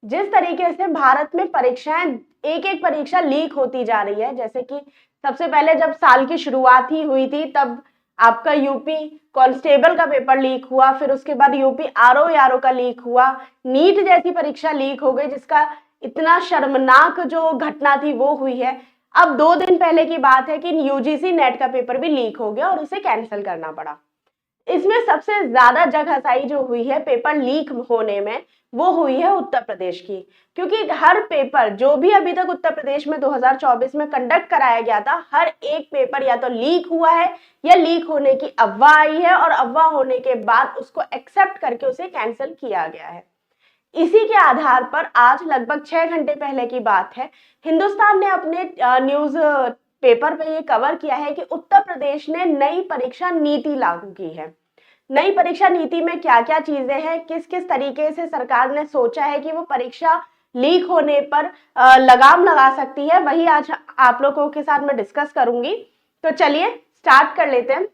जिस तरीके से भारत में परीक्षाएं, एक एक परीक्षा लीक होती जा रही है, जैसे कि सबसे पहले जब साल की शुरुआत ही हुई थी तब आपका यूपी कांस्टेबल का पेपर लीक हुआ, फिर उसके बाद यूपी आरओ का लीक हुआ, नीट जैसी परीक्षा लीक हो गई जिसका इतना शर्मनाक जो घटना थी वो हुई है। अब 2 दिन पहले की बात है कि यूजीसी नेट का पेपर भी लीक हो गया और उसे कैंसिल करना पड़ा। इसमें सबसे ज्यादा जगहसाई जो हुई है पेपर लीक होने में वो हुई है उत्तर प्रदेश की, क्योंकि हर पेपर जो भी अभी तक उत्तर प्रदेश में 2024 में कंडक्ट कराया गया था, हर एक पेपर या तो लीक हुआ है या लीक होने की अफवाह आई है और अफवाह होने के बाद उसको एक्सेप्ट करके उसे कैंसिल किया गया है। इसी के आधार पर आज लगभग 6 घंटे पहले की बात है, हिंदुस्तान ने अपने न्यूज पेपर पे ये कवर किया है कि उत्तर प्रदेश ने नई परीक्षा नीति लागू की है। नई परीक्षा नीति में क्या क्या चीजें हैं, किस किस तरीके से सरकार ने सोचा है कि वो परीक्षा लीक होने पर लगाम लगा सकती है, वही आज आप लोगों के साथ मैं डिस्कस करूंगी। तो चलिए स्टार्ट कर लेते हैं।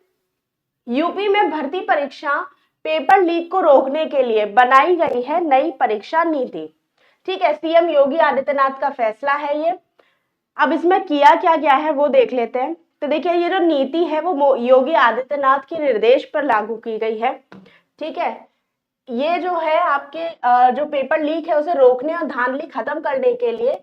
यूपी में भर्ती परीक्षा पेपर लीक को रोकने के लिए बनाई गई है नई परीक्षा नीति। ठीक है, सीएम योगी आदित्यनाथ का फैसला है ये। अब इसमें किया क्या गया है वो देख लेते हैं। तो देखिए, ये जो नीति है वो योगी आदित्यनाथ के निर्देश पर लागू की गई है। ठीक है, ये जो है आपके जो पेपर लीक है उसे रोकने और धांधली खत्म करने के लिए,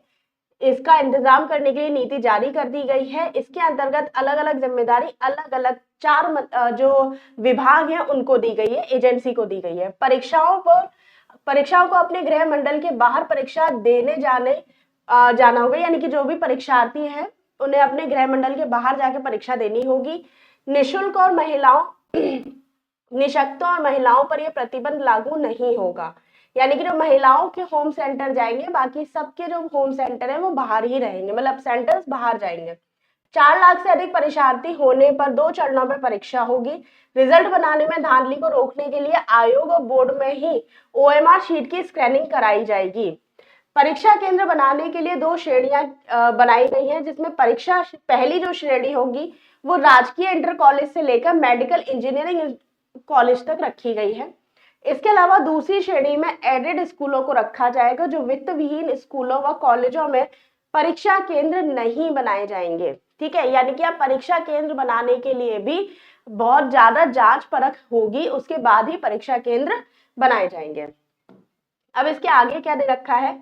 इसका इंतजाम करने के लिए नीति जारी कर दी गई है। इसके अंतर्गत अलग अलग जिम्मेदारी अलग अलग 4 जो विभाग हैं उनको दी गई है, एजेंसी को दी गई है। परीक्षाओं को अपने गृह मंडल के बाहर परीक्षा देने जाना होगा, यानी कि जो भी परीक्षार्थी हैं उन्हें अपने गृह मंडल के बाहर जाकर परीक्षा देनी होगी। निशुल्क और निशक्तों और महिलाओं पर यह प्रतिबंध लागू नहीं होगा, यानी कि जो महिलाओं के होम सेंटर जाएंगे, बाकी सबके जो होम सेंटर है वो बाहर ही रहेंगे, मतलब सेंटर्स बाहर जाएंगे। 4 लाख से अधिक परीक्षार्थी होने पर 2 चरणों में परीक्षा होगी। रिजल्ट बनाने में धांधली को रोकने के लिए आयोग और बोर्ड में ही ओएमआर शीट की स्कैनिंग कराई जाएगी। परीक्षा केंद्र बनाने के लिए 2 श्रेणियां बनाई गई हैं, जिसमें परीक्षा पहली जो श्रेणी होगी वो राजकीय इंटर कॉलेज से लेकर मेडिकल इंजीनियरिंग कॉलेज तक रखी गई है। इसके अलावा दूसरी श्रेणी में एडेड स्कूलों को रखा जाएगा, जो वित्त विहीन स्कूलों व कॉलेजों में परीक्षा केंद्र नहीं बनाए जाएंगे। ठीक है, यानी कि आप परीक्षा केंद्र बनाने के लिए भी बहुत ज्यादा जांच परख होगी, उसके बाद ही परीक्षा केंद्र बनाए जाएंगे। अब इसके आगे क्या दे रखा है,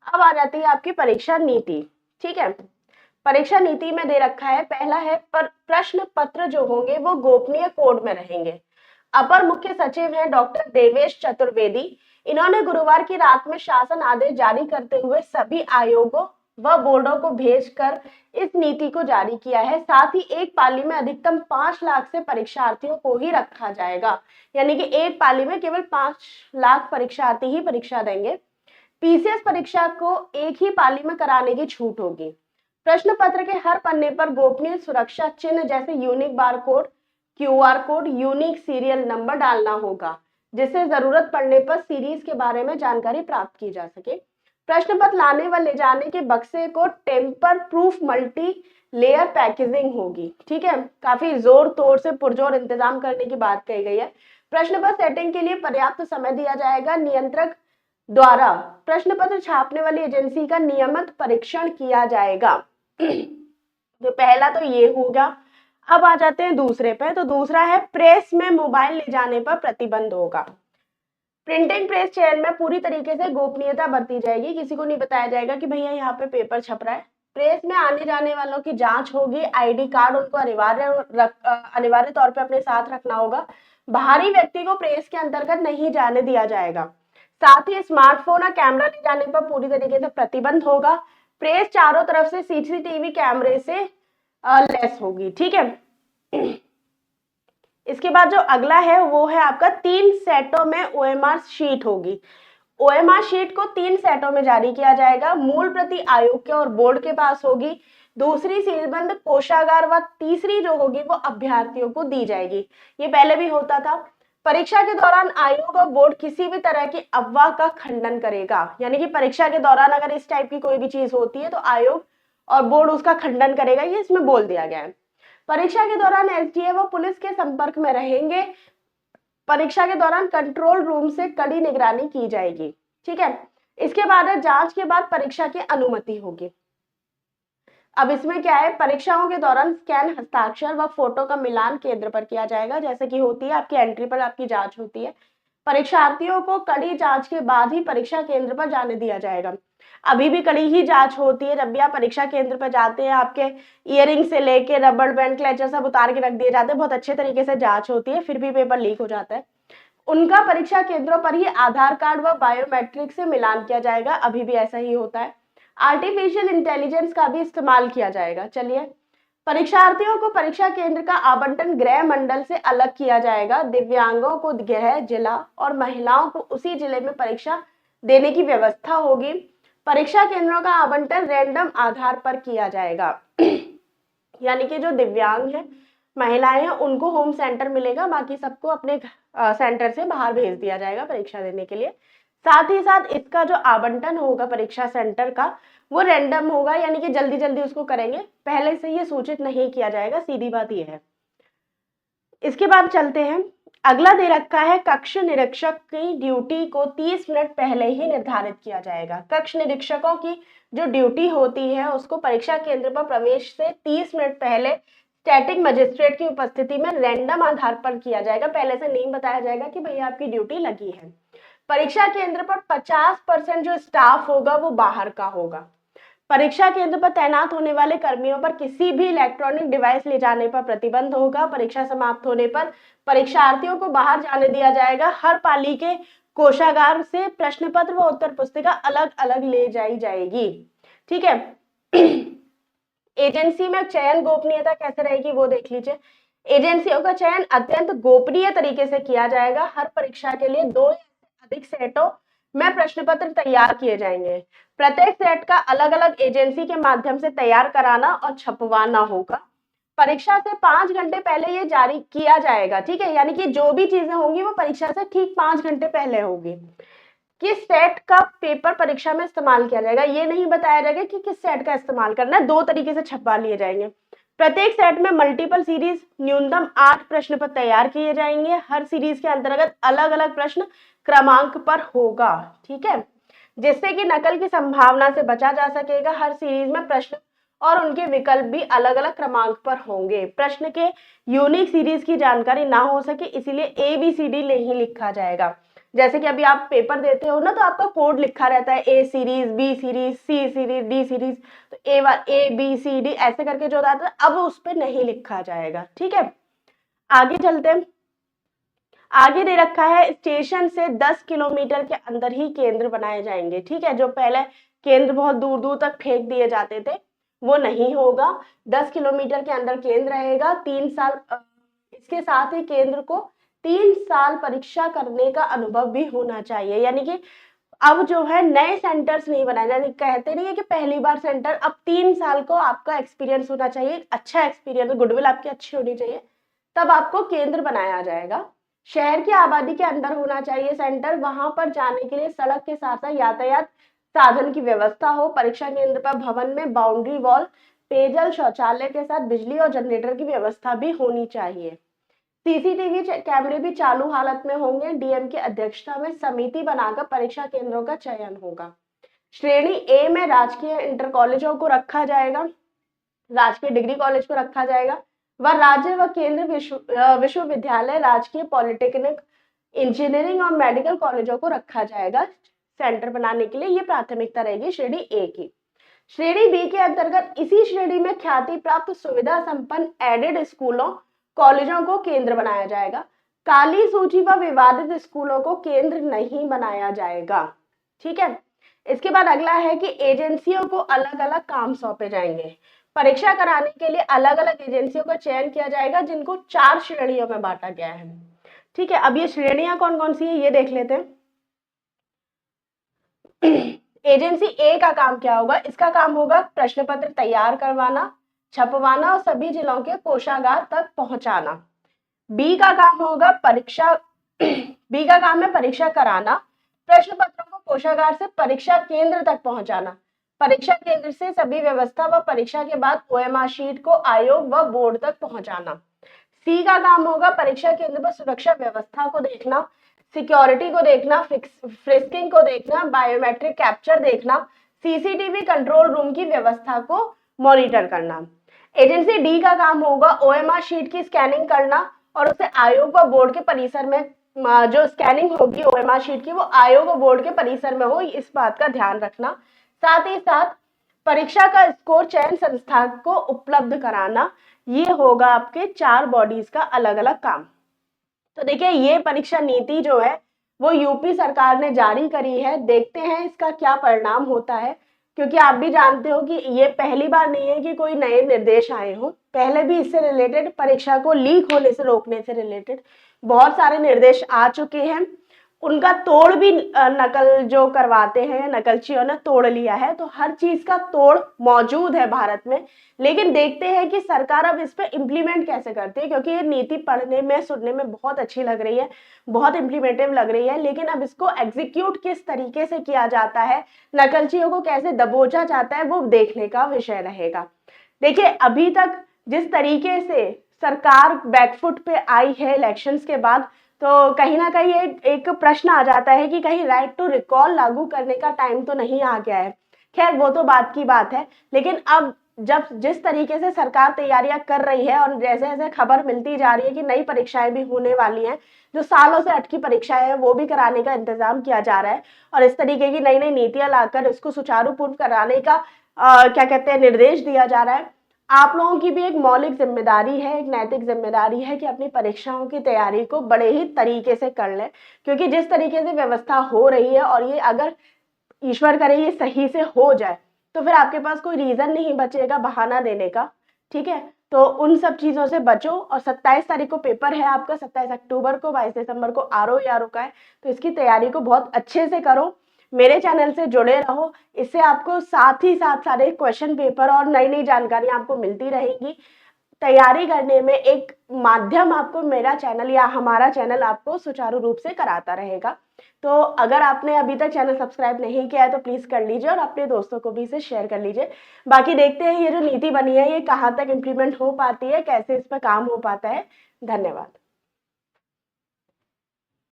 अब आ जाती है आपकी परीक्षा नीति। ठीक है, परीक्षा नीति में दे रखा है, पहला है प्रश्न पत्र जो होंगे वो गोपनीय कोड में रहेंगे। अपर मुख्य सचिव हैं डॉक्टर देवेश चतुर्वेदी। इन्होंने गुरुवार की रात में शासन आदेश जारी करते हुए सभी आयोगों व बोर्डों को भेजकर इस नीति को जारी किया है। साथ ही एक पाली में अधिकतम 5 लाख से परीक्षार्थियों को ही रखा जाएगा, यानी कि एक पाली में केवल 5 लाख परीक्षार्थी ही परीक्षा देंगे। पीसीएस परीक्षा को एक ही पाली में कराने की छूट होगी। प्रश्न पत्र के हर पन्ने पर गोपनीय सुरक्षा चिन्ह जैसे unique bar code, QR code, unique serial number डालना होगा, जिससे जरूरत पड़ने पर सीरीज के बारे में जानकारी प्राप्त की जा सके। प्रश्न पत्र लाने व ले जाने के बक्से को tamper proof multi layer packaging होगी। ठीक है, काफी जोर तोड़ से पुरजोर इंतजाम करने की बात कही गई है। प्रश्न पत्र सेटिंग के लिए पर्याप्त समय दिया जाएगा। नियंत्रक द्वारा प्रश्न पत्र छापने वाली एजेंसी का नियमित परीक्षण किया जाएगा। तो पहला तो ये होगा। अब आ जाते हैं दूसरे पे। तो दूसरा है प्रेस में मोबाइल ले जाने पर प्रतिबंध होगा। प्रिंटिंग प्रेस चेयर में पूरी तरीके से गोपनीयता बरती जाएगी, किसी को नहीं बताया जाएगा कि भैया यहाँ पे पेपर छप रहा है। प्रेस में आने जाने वालों की जांच होगी। आईडी कार्ड उनको अनिवार्य तौर पे अपने साथ रखना होगा। बाहरी व्यक्ति को प्रेस के अंतर्गत नहीं जाने दिया जाएगा। साथ ही स्मार्टफोन और कैमरा ले जाने पर पूरी तरीके से प्रतिबंध होगा। प्रेस चारों तरफ से सीसीटीवी कैमरे से लेस होगी। ठीक है, इसके बाद जो अगला है वो है आपका 3 सेटों में ओएमआर शीट होगी। ओएमआर शीट को 3 सेटों में जारी किया जाएगा। मूल प्रति आयोग के और बोर्ड के पास होगी, दूसरी सीलबंद कोषागार व तीसरी जो होगी वो अभ्यर्थियों को दी जाएगी। ये पहले भी होता था। परीक्षा के दौरान आयोग और बोर्ड किसी भी तरह की अफवाह का खंडन करेगा, यानी कि परीक्षा के दौरान अगर इस टाइप की कोई भी चीज होती है तो आयोग और बोर्ड उसका खंडन करेगा, ये इसमें बोल दिया गया है। परीक्षा के दौरान एसडीए व पुलिस के संपर्क में रहेंगे। परीक्षा के दौरान कंट्रोल रूम से कड़ी निगरानी की जाएगी। ठीक है, इसके बाद है जांच के बाद परीक्षा की अनुमति होगी। अब इसमें क्या है, परीक्षाओं के दौरान स्कैन, हस्ताक्षर व फोटो का मिलान केंद्र पर किया जाएगा, जैसे कि होती है आपकी एंट्री पर आपकी जांच होती है। परीक्षार्थियों को कड़ी जांच के बाद ही परीक्षा केंद्र पर जाने दिया जाएगा। अभी भी कड़ी ही जांच होती है, जब भी आप परीक्षा केंद्र पर जाते हैं आपके इयरिंग से लेके रबड़ बैंड, क्लेचर सब उतार के रख दिए जाते हैं, बहुत अच्छे तरीके से जांच होती है, फिर भी पेपर लीक हो जाता है। उनका परीक्षा केंद्रों पर ही आधार कार्ड व बायोमेट्रिक से मिलान किया जाएगा, अभी भी ऐसा ही होता है। आर्टिफिशियल इंटेलिजेंस का भी इस्तेमाल किया जाएगा। चलिए, परीक्षार्थियों को परीक्षा केंद्र का आवंटन गृह मंडल से अलग किया जाएगा। दिव्यांगों को गृह जिला और महिलाओं को उसी जिले में परीक्षा देने की व्यवस्था होगी। परीक्षा केंद्रों का आवंटन रैंडम आधार पर किया जाएगा। यानी कि जो दिव्यांग है, महिलाएं हैं, उनको होम सेंटर मिलेगा, बाकी सबको अपने सेंटर से बाहर भेज दिया जाएगा परीक्षा देने के लिए। साथ ही साथ इसका जो आवंटन होगा परीक्षा सेंटर का, वो रैंडम होगा, यानी कि जल्दी जल्दी उसको करेंगे, पहले से ये सूचित नहीं किया जाएगा, सीधी बात ये है। इसके बाद चलते हैं, अगला दे रखा है कक्ष निरीक्षक की ड्यूटी को 30 मिनट पहले ही निर्धारित किया जाएगा। कक्ष निरीक्षकों की जो ड्यूटी होती है उसको परीक्षा केंद्र पर प्रवेश से 30 मिनट पहले स्टैटिक मजिस्ट्रेट की उपस्थिति में रैंडम आधार पर किया जाएगा। पहले से नहीं बताया जाएगा कि भैया आपकी ड्यूटी लगी है। परीक्षा केंद्र पर 50% जो स्टाफ होगा वो बाहर का होगा। परीक्षा केंद्र पर तैनात होने वाले कर्मियों पर किसी भी इलेक्ट्रॉनिक डिवाइस ले जाने पर प्रतिबंध होगा। परीक्षा समाप्त होने पर परीक्षार्थियों को बाहर जाने दिया जाएगा। हर पाली के कोषागार से प्रश्न पत्र व उत्तर पुस्तिका अलग अलग ले जाई जाएगी। ठीक है। एजेंसी में चयन गोपनीयता कैसे रहेगी वो देख लीजिए। एजेंसियों का चयन अत्यंत गोपनीय तरीके से किया जाएगा। हर परीक्षा के लिए 2 या अधिक सेटों में प्रश्न पत्र तैयार किए जाएंगे। प्रत्येक सेट का अलग अलग एजेंसी के माध्यम से तैयार कराना और छपवाना होगा। परीक्षा से 5 घंटे पहले ये जारी किया जाएगा। ठीक है, यानी कि जो भी चीजें होंगी वो परीक्षा से ठीक 5 घंटे पहले होगी। किस सेट का पेपर परीक्षा में इस्तेमाल किया जाएगा ये नहीं बताया जाएगा कि किस सेट का इस्तेमाल करना है, 2 तरीके से छपवा लिए जाएंगे। प्रत्येक सेट में मल्टीपल सीरीज न्यूनतम 8 प्रश्न पत्र तैयार किए जाएंगे। हर सीरीज के अंतर्गत अलग अलग प्रश्न क्रमांक पर होगा। ठीक है, जिससे कि नकल की संभावना से बचा जा सकेगा। हर सीरीज में प्रश्न और उनके विकल्प भी अलग अलग क्रमांक पर होंगे। प्रश्न के यूनिक सीरीज की जानकारी ना हो सके, इसीलिए ABCD नहीं लिखा जाएगा। जैसे कि अभी आप पेपर देते हो ना, तो आपका कोड लिखा रहता है A series, B series, C series, D series, तो ABCD ऐसे करके जो आता है, अब उस पर नहीं लिखा जाएगा। ठीक है, आगे चलते हैं। आगे दे रखा है स्टेशन से 10 किलोमीटर के अंदर ही केंद्र बनाए जाएंगे। ठीक है, जो पहले केंद्र बहुत दूर दूर तक फेंक दिए जाते थे वो नहीं होगा। 10 किलोमीटर के अंदर केंद्र रहेगा। 3 साल, इसके साथ ही केंद्र को 3 साल परीक्षा करने का अनुभव भी होना चाहिए। यानी कि अब जो है नए सेंटर्स नहीं बनाए जाते, कहते नहीं है कि पहली बार सेंटर, अब 3 साल को आपका एक्सपीरियंस होना चाहिए, अच्छा एक्सपीरियंस, गुडविल आपकी अच्छी होनी चाहिए, तब आपको केंद्र बनाया जाएगा। शहर की आबादी के अंदर होना चाहिए सेंटर। वहां पर जाने के लिए सड़क के साथ साथ यातायात साधन की व्यवस्था हो। परीक्षा केंद्र पर भवन में बाउंड्री वॉल, पेयजल, शौचालय के साथ बिजली और जनरेटर की व्यवस्था भी होनी चाहिए। CCTV कैमरे भी चालू हालत में होंगे। DM की अध्यक्षता में समिति बनाकर परीक्षा केंद्रों का चयन होगा। श्रेणी A में राजकीय इंटर कॉलेजों को रखा जाएगा, राजकीय डिग्री कॉलेज को रखा जाएगा, व राज्य व केंद्र विश्वविद्यालय, राजकीय पॉलिटेक्निक, इंजीनियरिंग और मेडिकल कॉलेजों को रखा जाएगा सेंटर बनाने के लिए। ये प्राथमिकता रहेगी श्रेणी A की। श्रेणी B के अंतर्गत इसी श्रेणी में ख्याति प्राप्त सुविधा संपन्न एडेड स्कूलों, कॉलेजों को केंद्र बनाया जाएगा। काली सूची व विवादित स्कूलों को केंद्र नहीं बनाया जाएगा। ठीक है, इसके बाद अगला है कि एजेंसियों को अलग अलग काम सौंपे जाएंगे। परीक्षा कराने के लिए अलग अलग एजेंसियों का चयन किया जाएगा, जिनको 4 श्रेणियों में बांटा गया है। ठीक है, अब ये श्रेणियां कौन कौन सी है ये देख लेते हैं। एजेंसी A का काम क्या होगा? इसका काम होगा प्रश्न पत्र तैयार करवाना, छपवाना और सभी जिलों के कोषागार तक पहुंचाना। B का काम होगा B का काम है परीक्षा कराना, प्रश्न पत्रों को कोषागार से परीक्षा केंद्र तक पहुंचाना, परीक्षा केंद्र से सभी व्यवस्था व परीक्षा के बाद OMR शीट को आयोग व बोर्ड तक पहुंचाना। C का काम होगा परीक्षा केंद्र पर सुरक्षा व्यवस्था को देखना, सिक्योरिटी को देखना, फ्रिस्किंग को देखना, बायोमेट्रिक कैप्चर देखना, सीसीटीवी कंट्रोल रूम की व्यवस्था को मॉनिटर करना। एजेंसी डी का काम होगा ओएमआर शीट की स्कैनिंग करना और उसे आयोग व बोर्ड के परिसर में जो स्कैनिंग होगी ओएमआर शीट की वो आयोग और बोर्ड के परिसर में हो, इस बात का ध्यान रखना। साथ ही साथ परीक्षा का स्कोर चयन संस्था को उपलब्ध कराना। ये होगा आपके 4 बॉडीज का अलग अलग काम। तो देखिए ये परीक्षा नीति जो है वो यूपी सरकार ने जारी करी है। देखते हैं इसका क्या परिणाम होता है, क्योंकि आप भी जानते हो कि ये पहली बार नहीं है कि कोई नए निर्देश आए हो। पहले भी इससे रिलेटेड, परीक्षा को लीक होने से रोकने से रिलेटेड बहुत सारे निर्देश आ चुके हैं। उनका तोड़ भी नकल जो करवाते हैं, नकलचियों ने तोड़ लिया है। तो हर चीज का तोड़ मौजूद है भारत में, लेकिन देखते हैं कि सरकार अब इस पे इम्प्लीमेंट कैसे करती है, क्योंकि ये नीति पढ़ने में सुनने में बहुत अच्छी लग रही है, बहुत इम्प्लीमेटिव लग रही है, लेकिन अब इसको एग्जीक्यूट किस तरीके से किया जाता है, नकलचियों को कैसे दबोचा जाता है, वो देखने का विषय रहेगा। देखिए अभी तक जिस तरीके से सरकार बैकफुट पे आई है इलेक्शंस के बाद, तो कहीं ना कहीं एक प्रश्न आ जाता है कि कहीं राइट टू रिकॉल लागू करने का टाइम तो नहीं आ गया है। खैर वो तो बात की बात है, लेकिन अब जब जिस तरीके से सरकार तैयारियां कर रही है और जैसे जैसे खबर मिलती जा रही है कि नई परीक्षाएं भी होने वाली हैं, जो सालों से अटकी परीक्षाएं हैं वो भी कराने का इंतजाम किया जा रहा है और इस तरीके की नई नई नीतियां लाकर इसको सुचारू पूर्व कराने का क्या कहते हैं निर्देश दिया जा रहा है। आप लोगों की भी एक मौलिक जिम्मेदारी है, एक नैतिक जिम्मेदारी है कि अपनी परीक्षाओं की तैयारी को बड़े ही तरीके से कर लें, क्योंकि जिस तरीके से व्यवस्था हो रही है और ये अगर ईश्वर करे ये सही से हो जाए तो फिर आपके पास कोई रीजन नहीं बचेगा बहाना देने का। ठीक है, तो उन सब चीजों से बचो। और 27 तारीख को पेपर है आपका, 27 अक्टूबर को, 22 दिसंबर को आरओ या का है, तो इसकी तैयारी को बहुत अच्छे से करो। मेरे चैनल से जुड़े रहो, इससे आपको साथ ही साथ सारे क्वेश्चन पेपर और नई नई जानकारी आपको मिलती रहेगी। तैयारी करने में एक माध्यम आपको मेरा चैनल या हमारा चैनल आपको सुचारू रूप से कराता रहेगा। तो अगर आपने अभी तक चैनल सब्सक्राइब नहीं किया है तो प्लीज कर लीजिए और अपने दोस्तों को भी इसे शेयर कर लीजिए। बाकी देखते हैं ये जो नीति बनी है ये कहाँ तक इम्प्लीमेंट हो पाती है, कैसे इस पर काम हो पाता है। धन्यवाद।